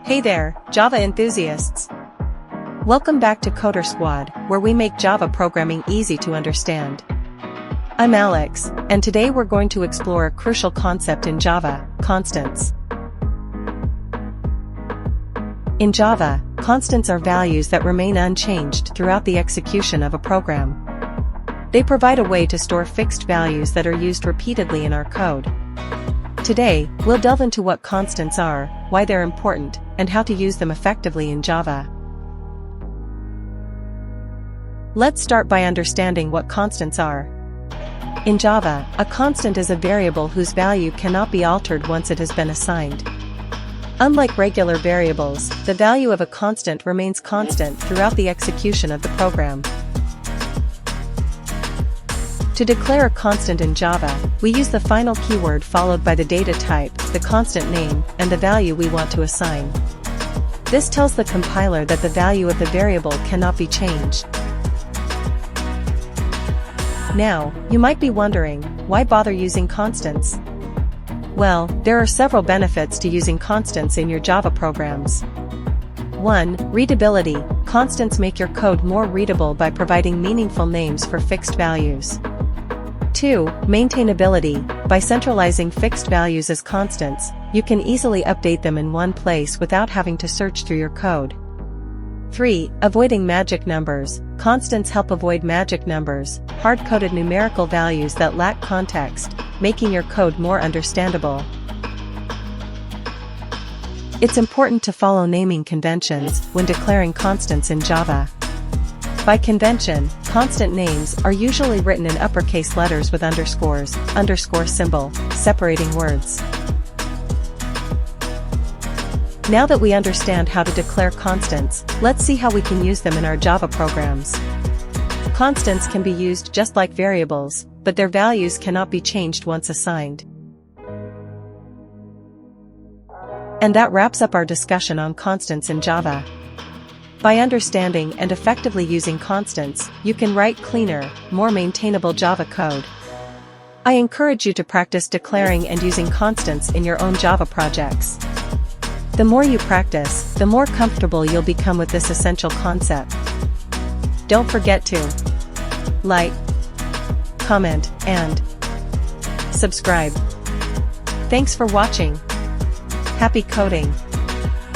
Hey there, Java enthusiasts! Welcome back to Coder Squad, where we make Java programming easy to understand. I'm Alex, and today we're going to explore a crucial concept in Java: constants. In Java, constants are values that remain unchanged throughout the execution of a program. They provide a way to store fixed values that are used repeatedly in our code. Today, we'll delve into what constants are, why they're important, and how to use them effectively in Java. Let's start by understanding what constants are. In Java, a constant is a variable whose value cannot be altered once it has been assigned. Unlike regular variables, the value of a constant remains constant throughout the execution of the program. To declare a constant in Java, we use the final keyword followed by the data type, the constant name, and the value we want to assign. This tells the compiler that the value of the variable cannot be changed. Now, you might be wondering, why bother using constants? Well, there are several benefits to using constants in your Java programs. 1. Readability. Constants make your code more readable by providing meaningful names for fixed values. 2. Maintainability. By centralizing fixed values as constants, you can easily update them in one place without having to search through your code. 3. Avoiding magic numbers. Constants help avoid magic numbers, hard-coded numerical values that lack context, making your code more understandable. It's important to follow naming conventions when declaring constants in Java. By convention, constant names are usually written in uppercase letters with underscores, underscore symbol, separating words. Now that we understand how to declare constants, let's see how we can use them in our Java programs. Constants can be used just like variables, but their values cannot be changed once assigned. And that wraps up our discussion on constants in Java. By understanding and effectively using constants, you can write cleaner, more maintainable Java code. I encourage you to practice declaring and using constants in your own Java projects. The more you practice, the more comfortable you'll become with this essential concept. Don't forget to like, comment, and subscribe. Thanks for watching. Happy coding!